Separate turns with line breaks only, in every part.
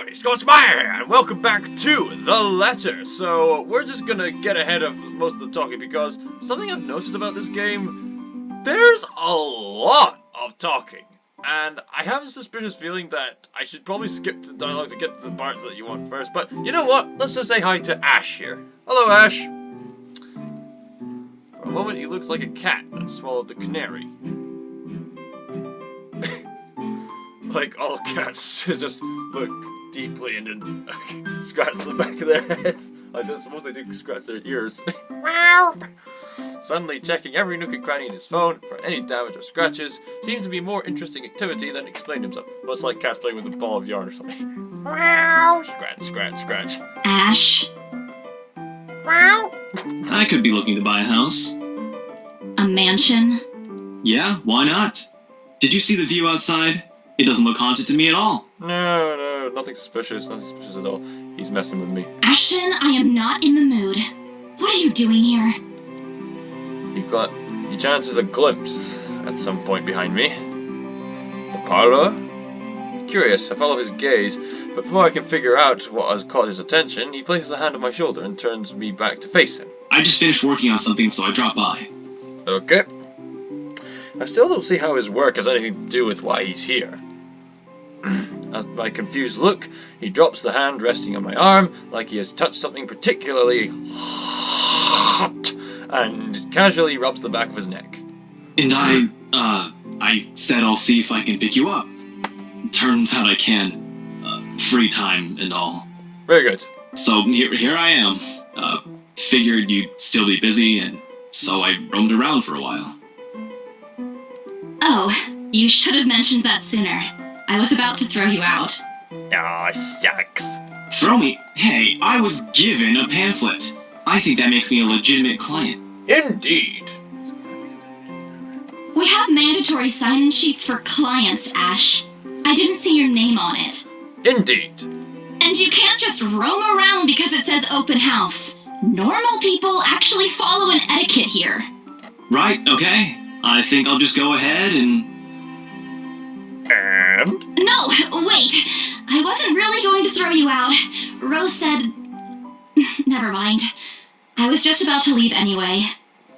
everybody, ScotsMaiar, and welcome back to The Letter. So, we're just gonna get ahead of most of the talking because something I've noticed about this game, there's a lot of talking. And I have a suspicious feeling that I should probably skip the dialogue to get to the parts that you want first. But you know what? Let's just say hi to Ash here. Hello, Ash. For a moment, he looks like a cat that swallowed the canary. Like all cats just look deeply and then scratch the back of their heads. I don't suppose they do scratch their ears. Suddenly checking every nook and cranny in his phone for any damage or scratches seems to be more interesting activity than explain himself. Much like cats playing with a ball of yarn or something. Scratch, scratch, scratch.
Ash?
I could be looking to buy a house.
A mansion?
Yeah, why not? Did you see the view outside? It doesn't look haunted to me at all.
No, nothing suspicious at all. He's messing with me.
Ashton, I am not in the mood. What are you doing here?
He chances a glimpse at some point behind me. The parlor? Curious, I follow his gaze, but before I can figure out what has caught his attention, he places a hand on my shoulder and turns me back to face him.
I just finished working on something, so I dropped by.
Okay. I still don't see how his work has anything to do with why he's here. At my confused look, he drops the hand resting on my arm like he has touched something particularly hot and casually rubs the back of his neck.
And I said I'll see if I can pick you up. Turns out I can. Free time and all.
Very good.
So here I am. Figured you'd still be busy, and so I roamed around for a while.
Oh, you should have mentioned that sooner. I was about to throw you out.
Aw, shucks.
Throw me? Hey, I was given a pamphlet. I think that makes me a legitimate client.
Indeed.
We have mandatory sign-in sheets for clients, Ash. I didn't see your name on it.
Indeed.
And you can't just roam around because it says open house. Normal people actually follow an etiquette here.
Right, okay. I think I'll just go ahead and...
No, wait. I wasn't really going to throw you out. Rose said... Never mind. I was just about to leave anyway.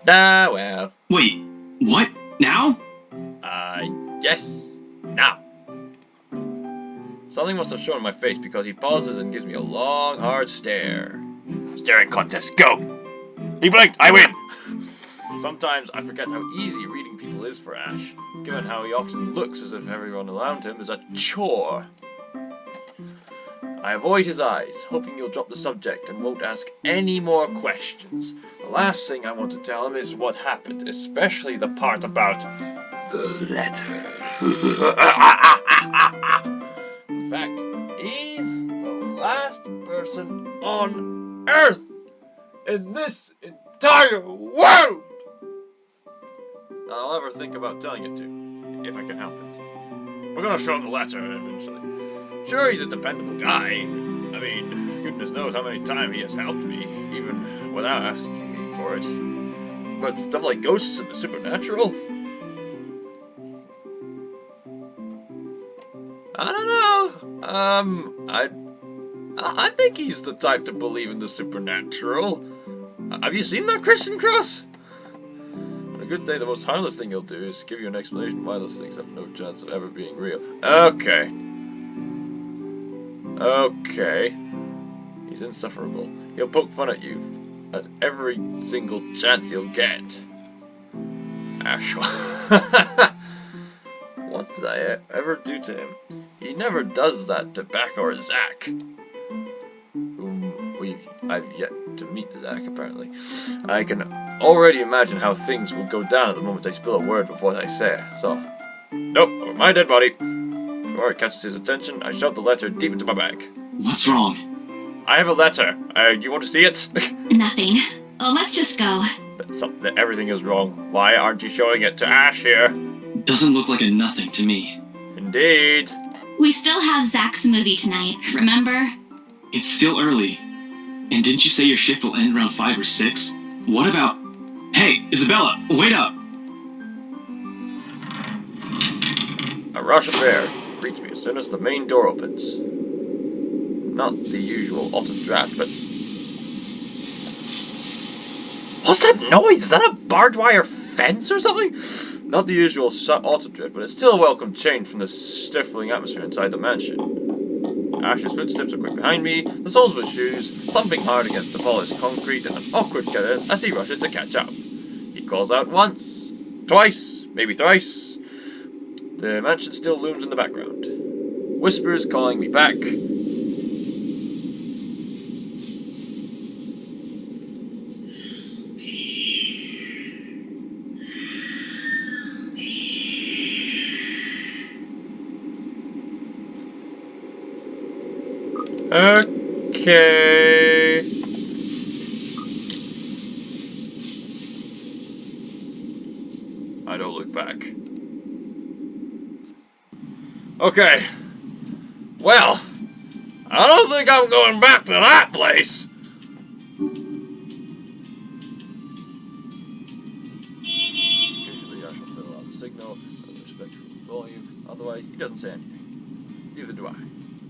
Well.
Wait, what? Now?
Yes. Now. Something must have shown in my face because he pauses and gives me a long, hard stare. Staring contest, go! He blinked, I win! Sometimes I forget how easy reading people is for Ash, given how he often looks as if everyone around him is a chore. I avoid his eyes, hoping he'll drop the subject and won't ask any more questions. The last thing I want to tell him is what happened, especially the part about the letter. In fact, he's the last person on Earth in this entire world I'll ever think about telling it to, if I can help it. We're gonna show him the letter eventually. Sure, he's a dependable guy. I mean, goodness knows how many times he has helped me, even without asking me for it. But stuff like ghosts and the supernatural? I don't know. I think he's the type to believe in the supernatural. Have you seen that Christian cross? On a good day, the most harmless thing he'll do is give you an explanation why those things have no chance of ever being real. Okay. He's insufferable. He'll poke fun at you at every single chance he'll get. Ash. What did I ever do to him? He never does that to Beck or Zach. I've yet to meet Zach, apparently. I can already imagine how things will go down at the moment I spill a word of what I say, so... Nope, over my dead body. Before it catches his attention, I shove the letter deep into my bag.
What's wrong?
I have a letter. You want to see it?
Nothing. Let's just go.
Everything is wrong. Why aren't you showing it to Ash here?
Doesn't look like a nothing to me.
Indeed.
We still have Zach's movie tonight, remember?
It's still early. And didn't you say your shift will end around 5 or 6? What about... Hey, Isabella, wait up!
A rush of air greets me as soon as the main door opens. not the usual auto draft, but... What's that noise? Is that a barbed wire fence or something? Not the usual auto drift, but it's still a welcome change from the stifling atmosphere inside the mansion. Ash's footsteps are quick behind me, the soles of his shoes thumping hard against the polished concrete in an awkward cadence as he rushes to catch up. He calls out once, twice, maybe thrice. The mansion still looms in the background. Whispers calling me back. Okay. I don't look back. Okay. Well, I don't think I'm going back to that place. Usually I shall fill out the signal with respect for the volume, otherwise he doesn't say anything. Neither do I.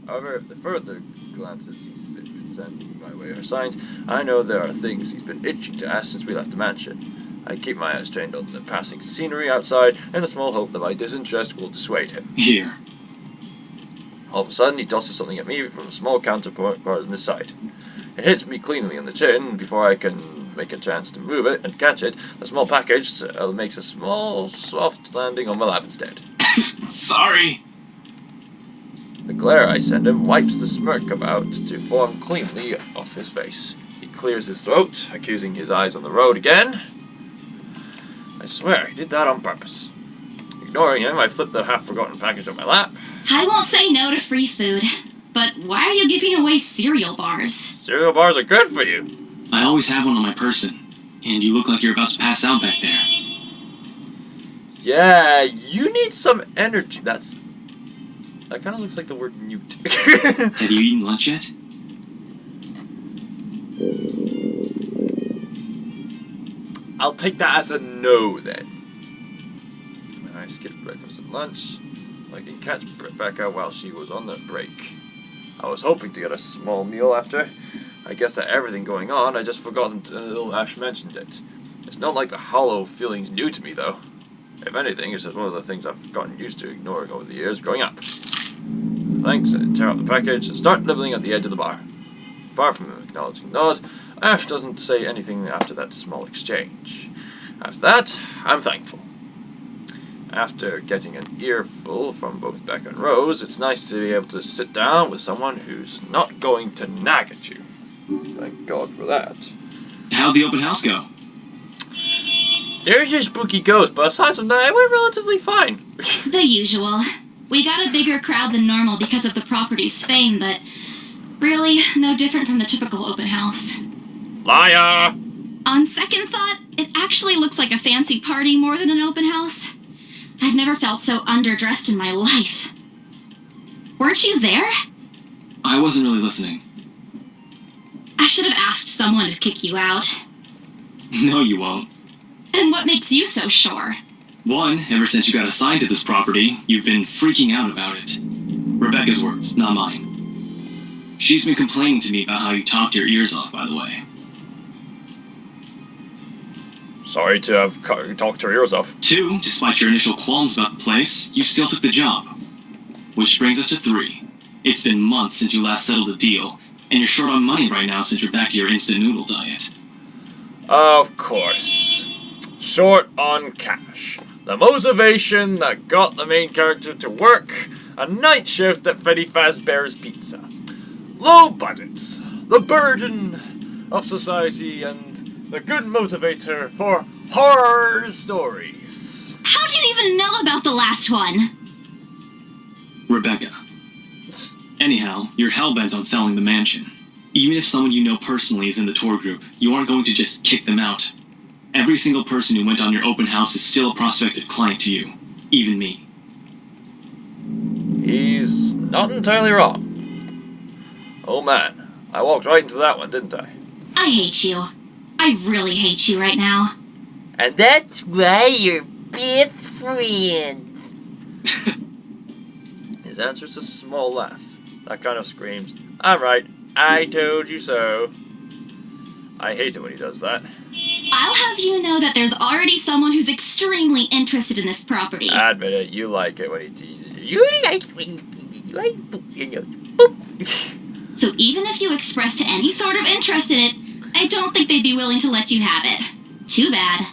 However, if the further glances he's been sending my way are signs, I know there are things he's been itching to ask since we left the mansion. I keep my eyes trained on the passing scenery outside in the small hope that my disinterest will dissuade him.
Here.
All of a sudden, he tosses something at me from a small counterpart on his side. It hits me cleanly on the chin, and before I can make a chance to move it and catch it, the small package makes a small, soft landing on my lap instead.
Sorry.
The glare I send him wipes the smirk about to form cleanly off his face. He clears his throat, accusing his eyes on the road again. I swear, he did that on purpose. Ignoring him, I flip the half-forgotten package on my lap.
I won't say no to free food, but why are you giving away cereal bars?
Cereal bars are good for you.
I always have one on my person, and you look like you're about to pass out back there.
Yeah, you need some energy. That kind of looks like the word mute.
Have you eaten lunch yet?
I'll take that as a no, then. I skipped breakfast and lunch. I can catch Rebecca while she was on the break. I was hoping to get a small meal after. I guess that everything going on, I just forgot until Ash mentioned it. It's not like the hollow feeling's new to me, though. If anything, it's just one of the things I've gotten used to ignoring over the years growing up. Thanks, I tear up the package and start nibbling at the edge of the bar. Apart from an acknowledging nod, Ash doesn't say anything after that small exchange. After that, I'm thankful. After getting an earful from both Beck and Rose, it's nice to be able to sit down with someone who's not going to nag at you. Thank God for that.
How'd the open house go?
There's your spooky ghost, but aside from that, it went relatively fine.
The usual. We got a bigger crowd than normal because of the property's fame, but really no different from the typical open house.
Liar!
On second thought, it actually looks like a fancy party more than an open house. I've never felt so underdressed in my life. Weren't you there?
I wasn't really listening.
I should have asked someone to kick you out.
No, you won't.
And what makes you so sure?
One, ever since you got assigned to this property, you've been freaking out about it. Rebecca's words, not mine. She's been complaining to me about how you talked your ears off, by the way.
Sorry to have talked your ears off.
Two, despite your initial qualms about the place, you still took the job. Which brings us to three. It's been months since you last settled a deal, and you're short on money right now since you're back to your instant noodle diet.
Of course. Short on cash. The motivation that got the main character to work a night shift at Freddy Fazbear's Pizza. Low budgets, the burden of society, and the good motivator for horror stories.
How do you even know about the last one?
Rebecca. Anyhow, you're hellbent on selling the mansion. Even if someone you know personally is in the tour group, you aren't going to just kick them out. Every single person who went on your open house is still a prospective client to you. Even me.
He's not entirely wrong. Oh man, I walked right into that one, didn't I?
I hate you. I really hate you right now.
And that's why you're best friends. His answer's a small laugh. That kind of screams, I'm right. I told you so. I hate it when he does that.
I'll have you know that there's already someone who's extremely interested in this property.
Admit it, you like it when he teases you. You like it when he teases you. Boop.
So even if you expressed any sort of interest in it, I don't think they'd be willing to let you have it. Too bad.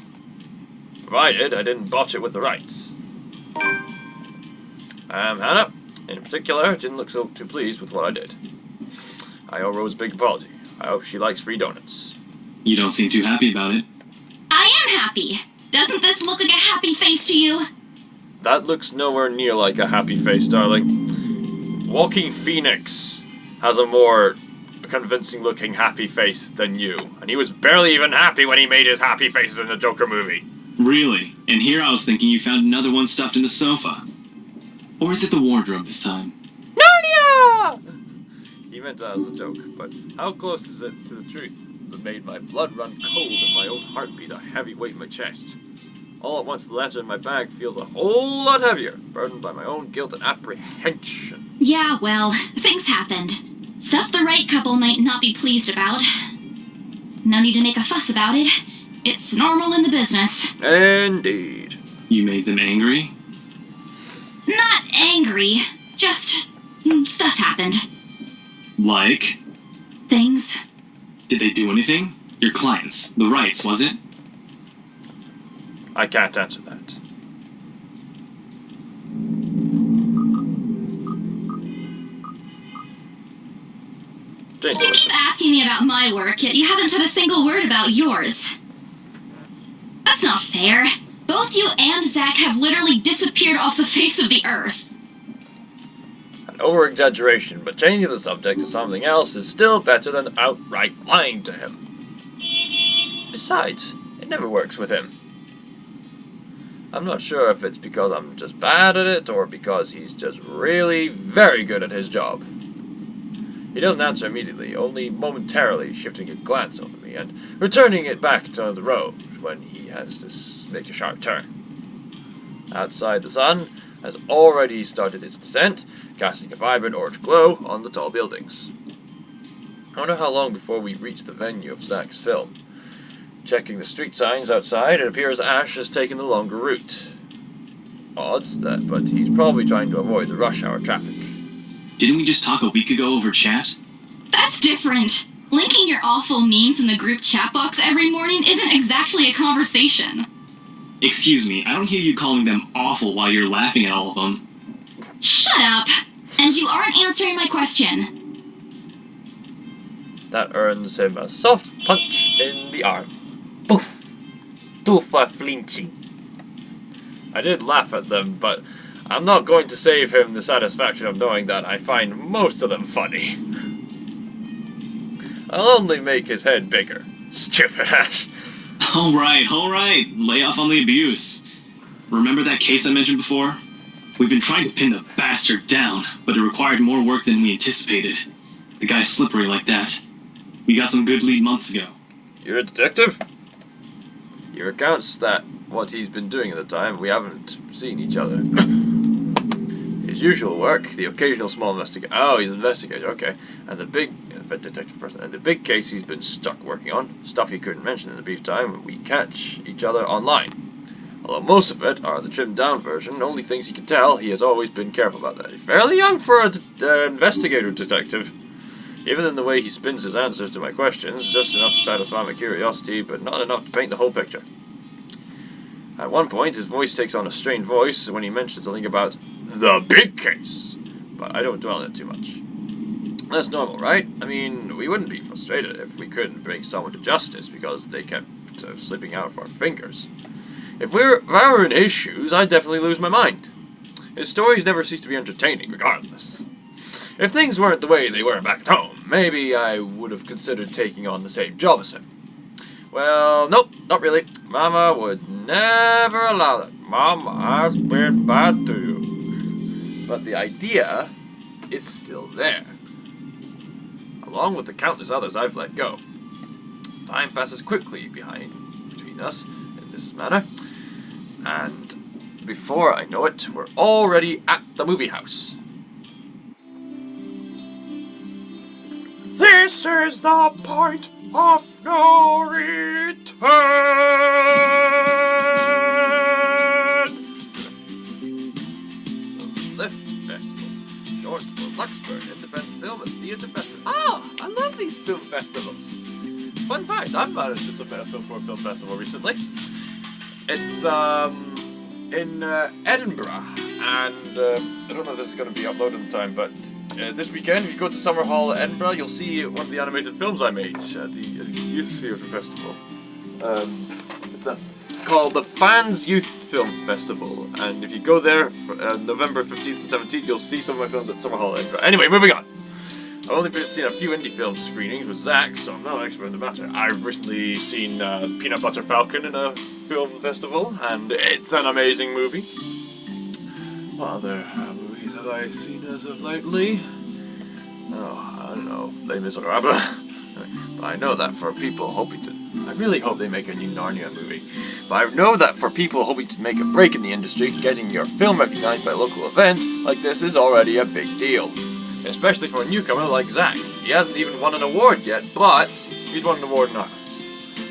Provided I didn't botch it with the rights. Hannah, in particular, didn't look so too pleased with what I did. I owe Rose a big apology. I hope she likes free donuts.
You don't seem too happy about it.
I am happy. Doesn't this look like a happy face to you?
That looks nowhere near like a happy face, darling. Walking Phoenix has a more convincing looking happy face than you. And he was barely even happy when he made his happy faces in the Joker movie.
Really? And here I was thinking you found another one stuffed in the sofa. Or is it the wardrobe this time?
Narnia! He meant that as a joke, but how close is it to the truth that made my blood run cold and my own heartbeat a heavy weight in my chest? All at once the letter in my bag feels a whole lot heavier, burdened by my own guilt and apprehension.
Yeah, well, things happened. Stuff the right couple might not be pleased about. No need to make a fuss about it. It's normal in the business.
Indeed.
You made them angry?
Not angry, just stuff happened.
Like?
Things.
Did they do anything? Your clients. The rights, was it?
I can't answer that.
You keep asking me about my work, yet you haven't said a single word about yours. That's not fair. Both you and Zach have literally disappeared off the face of the earth.
An over-exaggeration, but changing the subject to something else is still better than outright lying to him. Besides, it never works with him. I'm not sure if it's because I'm just bad at it, or because he's just really very good at his job. He doesn't answer immediately, only momentarily shifting a glance over me and returning it back to the road when he has to make a sharp turn. Outside, the sun has already started its descent, casting a vibrant orange glow on the tall buildings. I wonder how long before we reach the venue of Zach's film. Checking the street signs outside, it appears Ash has taken the longer route. Odds that, but he's probably trying to avoid the rush hour traffic.
Didn't we just talk a week ago over chat?
That's different. Linking your awful memes in the group chat box every morning isn't exactly a conversation.
Excuse me, I don't hear you calling them awful while you're laughing at all of them.
Shut up! And you aren't answering my question.
That earns him a soft punch in the arm. Poof! Too for flinching. I did laugh at them, but I'm not going to save him the satisfaction of knowing that I find most of them funny. I'll only make his head bigger. Stupid Ash.
Alright. Lay off on the abuse. Remember that case I mentioned before? We've been trying to pin the bastard down, but it required more work than we anticipated. The guy's slippery like that. We got some good lead months ago.
You're a detective? He recounts that what he's been doing at the time, we haven't seen each other. His usual work, the occasional small investigation. Oh, he's an investigator, okay. And the big detective person. And the big case he's been stuck working on, stuff he couldn't mention in the brief time we catch each other online. Although most of it are the trimmed down version, only things he can tell, he has always been careful about that. He's fairly young for an investigator detective. Even in the way he spins his answers to my questions, just enough to satisfy my curiosity, but not enough to paint the whole picture. At one point, his voice takes on a strained voice when he mentions something about the big case, but I don't dwell on it too much. That's normal, right? I mean, we wouldn't be frustrated if we couldn't bring someone to justice because they kept slipping out of our fingers. If I were in his shoes, I'd definitely lose my mind. His stories never cease to be entertaining, regardless. If things weren't the way they were back at home, maybe I would have considered taking on the same job as him. Well, nope, not really. Mama would never allow that. Mom, I've been bad to you. But the idea is still there. Along with the countless others I've let go. Time passes quickly between us in this manner. And before I know it, we're already at the movie house. This is the point of no return! Lift Festival. Short for Luxburg Independent Film and Theatre Festival. Oh, I love these film festivals. Fun fact, I've managed to submit a film for a film festival recently. It's in Edinburgh, and I don't know if this is going to be uploaded in time, but this weekend, if you go to Summer Hall at Edinburgh, you'll see one of the animated films I made at the Youth Theatre Festival. It's called the Fans Youth Film Festival, and if you go there for, November 15th and 17th, you'll see some of my films at Summer Hall at Edinburgh. Anyway, moving on. I've only seen a few indie film screenings with Zach, so I'm not an expert in the matter. I've recently seen Peanut Butter Falcon in a film festival, and it's an amazing movie. What other movies have I seen as of lately? Oh, I don't know, Les Miserables. But I know that for people hoping to... I really hope they make a new Narnia movie. But I know that for people hoping to make a break in the industry, getting your film recognized by a local event like this is already a big deal. Especially for a newcomer like Zach. He hasn't even won an award yet, but he's won an award in ours.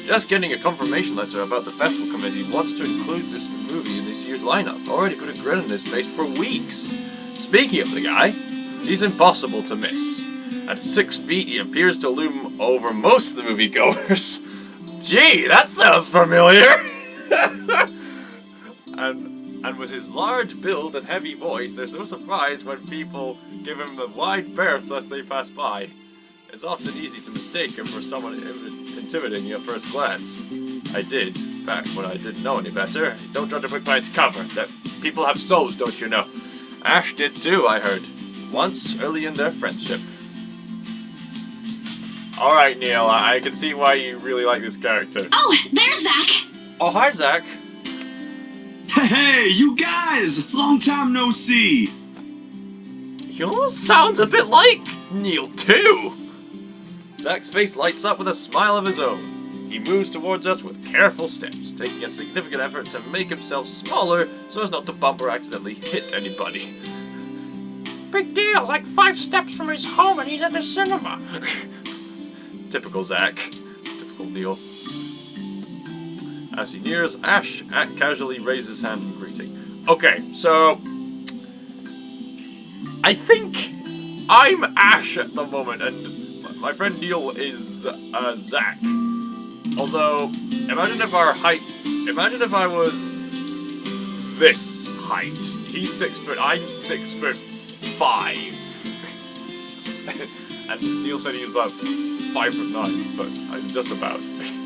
Just getting a confirmation letter about the festival committee wants to include this movie in this year's lineup already put a grin on his face for weeks. Speaking of the guy, he's impossible to miss. At 6 feet, he appears to loom over most of the moviegoers. Gee, that sounds familiar! And with his large build and heavy voice, there's no surprise when people give him a wide berth as they pass by. It's often easy to mistake him for someone intimidating you at first glance. I did, back when I didn't know any better. Don't judge a book by its cover. That people have souls, don't you know? Ash did too, I heard. Once, early in their friendship. Alright, Kneale, I can see why you really like this character.
Oh, there's Zach!
Oh, hi, Zach.
Hey, you guys! Long time no see!
You almost sounds a bit like Kneale too! Zach's face lights up with a smile of his own. He moves towards us with careful steps, taking a significant effort to make himself smaller so as not to bump or accidentally hit anybody. Big deal, like 5 steps from his home and he's at the cinema. Typical Zach. Typical Kneale. As he nears Ash, Ack casually raises his hand in greeting. Okay, so... I think I'm Ash at the moment, and my friend Kneale is Zach. Although, imagine if I was this height. He's 6 foot, I'm 6'5". And Kneale said he was about 5'9", but I'm just about.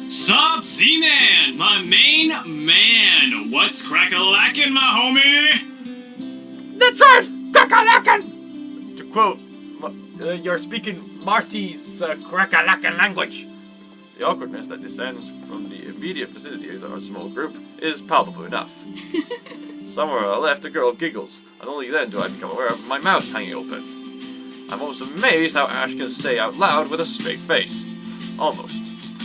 Sup, Z-Man, my main man. What's crack-a-lackin', my homie?
That's right, crack-a-lackin'! To quote, you're speaking Marty's crack-a-lackin' language. The awkwardness that descends from the immediate vicinity of our small group is palpable enough. Somewhere on the left, a girl giggles, and only then do I become aware of my mouth hanging open. I'm almost amazed how Ash can say out loud with a straight face. Almost.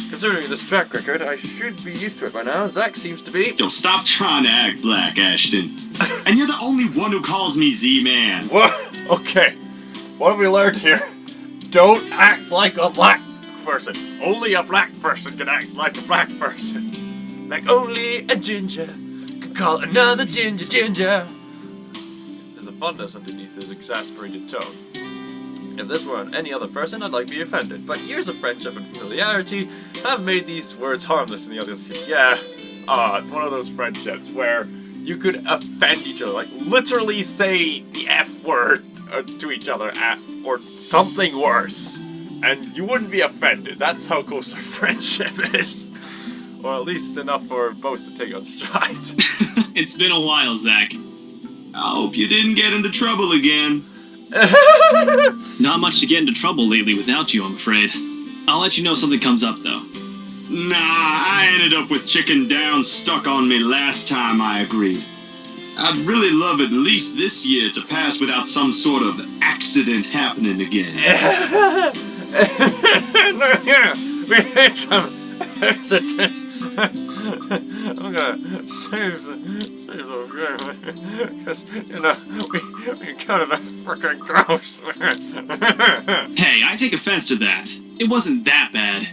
Considering this track record, I should be used to it by now. Zach seems to be...
Yo, stop trying to act black, Ashton. And you're the only one who calls me Z-Man.
What? Okay. What have we learned here? Don't act like a black person. Only a black person can act like a black person. Like only a ginger could call another ginger ginger. There's a fondness underneath his exasperated tone. If this were on any other person, I'd like to be offended, but years of friendship and familiarity have made these words harmless in the others. Yeah, it's one of those friendships where you could offend each other, like literally say the F word to each other or something worse, and you wouldn't be offended. That's how close our friendship is. Or at least enough for both to take on stride.
It's been a while, Zach.
I hope you didn't get into trouble again.
Not much to get into trouble lately without you, I'm afraid. I'll let you know if something comes up, though.
Nah, I ended up with chicken down stuck on me last time I agreed. I'd really love at least this year to pass without some sort of accident happening again.
We hit some accident. I'm gonna save those guys, because, you know, we encountered a frickin' ghost.
Hey, I take offense to that. It wasn't that bad.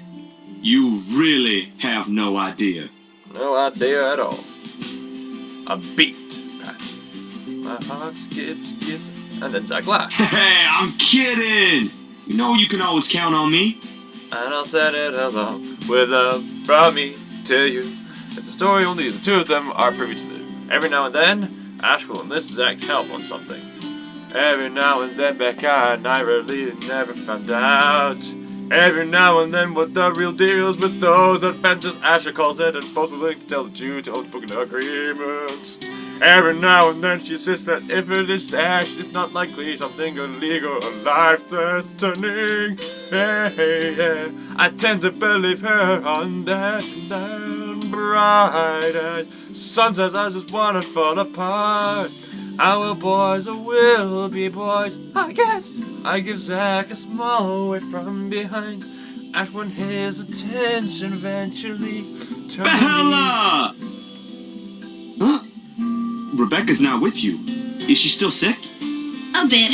You really have no idea.
No idea at all. A beat passes. My heart skips, and then Zach laughs.
Hey, I'm kidding! You know you can always count on me.
And I'll send it along with love from me to you. It's a story only the two of them are privy to know. Every now and then, Ash will enlist Zach's help on something. Every now and then, Becca and I really never found out. Every now and then, what the real deal is with those adventures, Asher calls it, and both were willing to tell the truth to unspoken agreement. Every now and then, she insists that if it is Ash, it's not likely something illegal or life-threatening. Hey. I tend to believe her on that and bright eyes. Sometimes I just wanna fall apart. Our boys will be boys, I guess. I give Zach a small way from behind. Ash won his attention eventually.
Bella! Huh? Rebecca's not with you. Is she still sick?
A bit.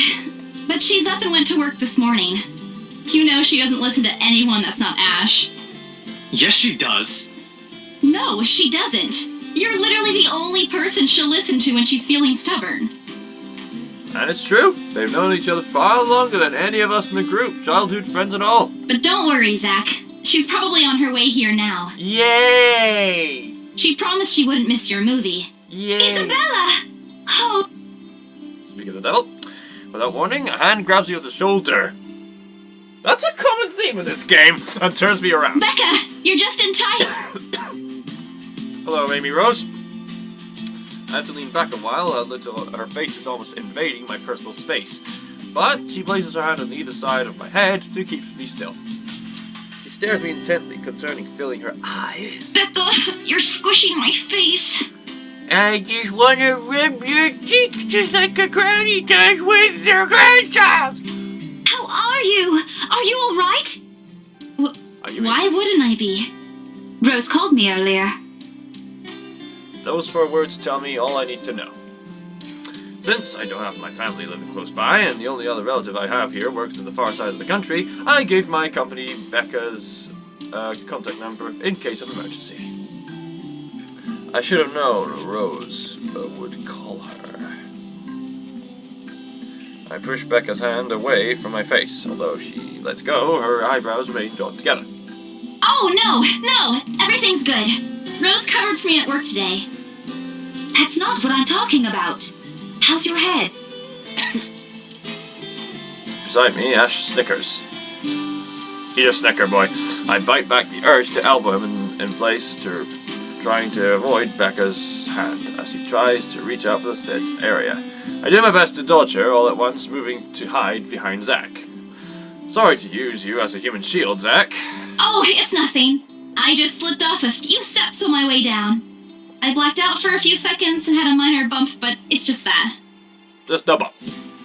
But she's up and went to work this morning. You know she doesn't listen to anyone that's not Ash.
Yes, she does.
No, she doesn't. You're literally the only person she'll listen to when she's feeling stubborn.
And it's true. They've known each other far longer than any of us in the group, childhood friends and all.
But don't worry, Zach. She's probably on her way here now.
Yay!
She promised she wouldn't miss your movie.
Yay!
Isabella! Oh.
Speak of the devil. Without warning, a hand grabs you at the shoulder. That's a common theme in this game, and turns me around.
Becca, you're just in time.
Hello, Amy Rose. I have to lean back a while, until her face is almost invading my personal space. But she places her hand on either side of my head to keep me still. She stares me intently, concerning filling her eyes.
Becca, you're squishing my face.
I just want to rub your cheeks just like a granny does with their grandchild.
How are you? Are you all right? Why wouldn't I be? Rose called me earlier.
Those 4 words tell me all I need to know. Since I don't have my family living close by, and the only other relative I have here works in the far side of the country, I gave my company Becca's contact number in case of emergency. I should have known Rose would call her. I push Becca's hand away from my face. Although she lets go, her eyebrows remain drawn together.
Oh, no! Everything's good. Rose covered for me at work today. That's not what I'm talking about. How's your head?
Beside me, Ash snickers. Eat a snicker, boy. I bite back the urge to elbow him in place, trying to avoid Becca's hand as he tries to reach out for the said area. I do my best to dodge her, all at once moving to hide behind Zach. Sorry to use you as a human shield, Zach.
Oh, it's nothing. I just slipped off a few steps on my way down. I blacked out for a few seconds and had a minor bump, but it's just that.
Just a bump.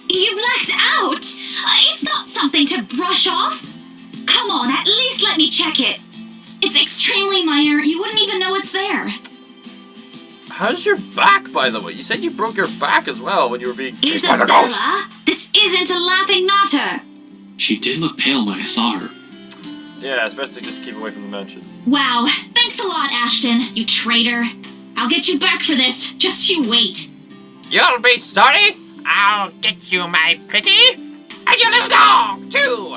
You blacked out? It's not something to brush off. Come on, at least let me check it. It's extremely minor. You wouldn't even know it's there.
How's your back, by the way? You said you broke your back as well when you were being chased by the ghost.
Isabella, this isn't a laughing matter.
She did look pale when I saw her.
Yeah, it's best to just keep away from the mansion.
Wow, thanks a lot, Ashton, you traitor. I'll get you back for this. Just you wait.
You'll be sorry. I'll get you, my pretty. And your little dog, too.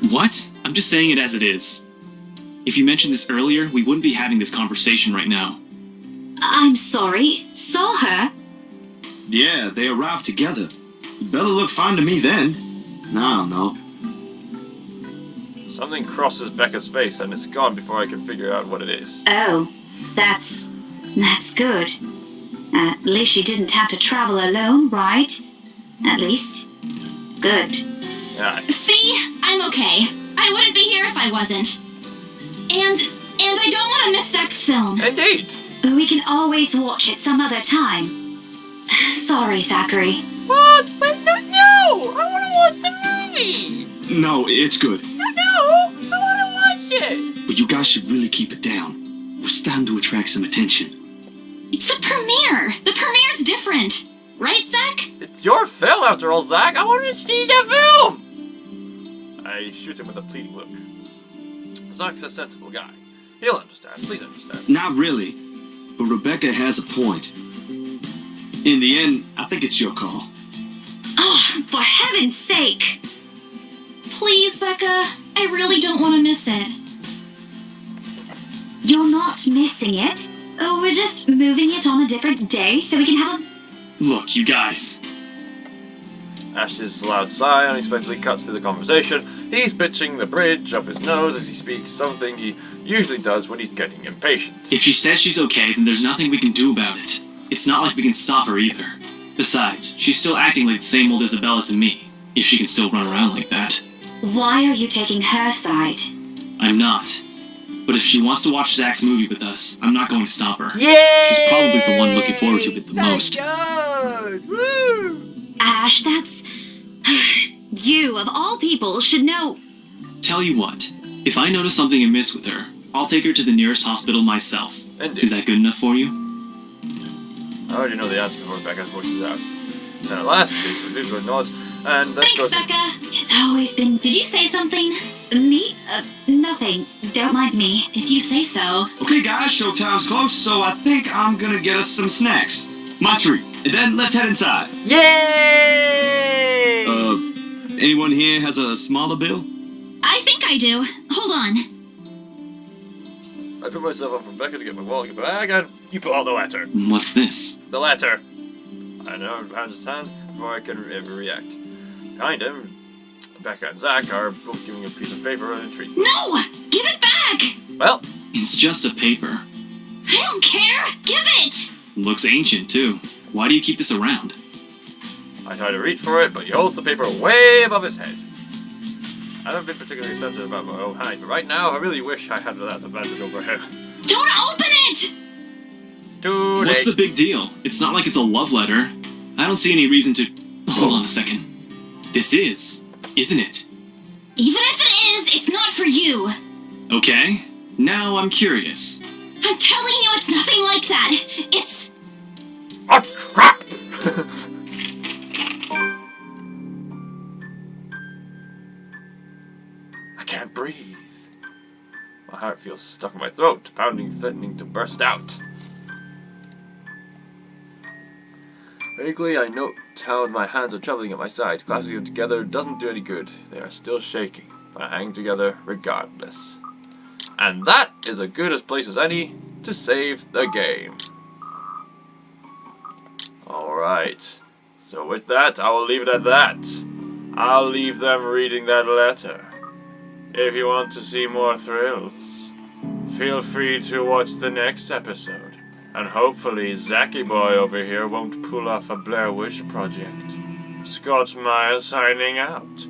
What? I'm just saying it as it is. If you mentioned this earlier, we wouldn't be having this conversation right now.
I'm sorry. Saw her?
Yeah, they arrived together. Bella looked fine to me then. I don't know.
Something crosses Becca's face and it's gone before I can figure out what it is.
Oh, that's good. At least she didn't have to travel alone, right? At least. Good.
Yeah.
See? I'm okay. I wouldn't be here if I wasn't. And I don't want to miss Zach's film.
Indeed.
We can always watch it some other time. Sorry, Zachary.
What? But no! I want to watch the movie!
No, it's good.
No! I want to watch it!
But you guys should really keep it down. We're starting to attract some attention.
It's the premiere. The premiere's different. Right, Zach?
It's your film after all, Zach. I want to see the film! I shoot him with a pleading look. Zach's a sensible guy. He'll understand. Please understand.
Not really, but Rebecca has a point. In the end, I think it's your call.
Oh, for heaven's sake! Please, Becca. I really don't want to miss it. You're not missing it. Oh, we're just moving it on a different day so we can have a...
Look, you guys.
Ash's loud sigh unexpectedly cuts through the conversation. He's pitching the bridge off his nose as he speaks, something he usually does when he's getting impatient.
If she says she's okay, then there's nothing we can do about it. It's not like we can stop her either. Besides, she's still acting like the same old Isabella to me, if she can still run around like that.
Why are you taking her side?
I'm not. But if she wants to watch Zach's movie with us, I'm not going to stop her.
Yay!
She's probably the one looking forward to it the
Thank
most.
God! Woo!
Ash, that's... You, of all people, should know...
Tell you what, if I notice something amiss with her, I'll take her to the nearest hospital myself.
Indeed.
Is that good enough for you?
I already know the answer before Becca's voices out. And at last, she produces a nod, and that
Thanks,
goes...
Becca. It's always been... Did you say something? Me? Nothing. Don't mind me, if you say so.
Okay, guys, showtime's close, so I think I'm gonna get us some snacks. My treat. And then let's head inside.
Yay!
Anyone here has a smaller bill?
I think I do. Hold on.
I put myself up for Becca to get my wallet and get my bag, and you pull out the letter.
What's this?
The letter. I know, hands his hands before I can ever react. Behind him, Becca and Zach are both giving a piece of paper and a treat.
No! Give it back!
Well,
It's just a paper.
I don't care! Give it!
Looks ancient, too. Why do you keep this around?
I try to reach for it, but he holds the paper way above his head. I haven't been particularly sensitive about my own height, but right now I really wish I had that advantage over him.
Don't open it!
Too late.
What's the big deal? It's not like it's a love letter. I don't see any reason to... Hold on a second. This is, isn't it?
Even if it is, it's not for you.
Okay. Now I'm curious.
I'm telling you, it's nothing like that. It's...
A trap! I can't breathe. My heart feels stuck in my throat, pounding, threatening to burst out. Vaguely, I note how my hands are trembling at my sides. Clasping them together doesn't do any good. They are still shaking, but I hang together regardless. And that is as good a place as any to save the game. Alright, so with that, I will leave it at that. I'll leave them reading that letter. If you want to see more thrills, feel free to watch the next episode. And hopefully Zacky Boy over here won't pull off a Blair Witch project. ScotsMaiar signing out.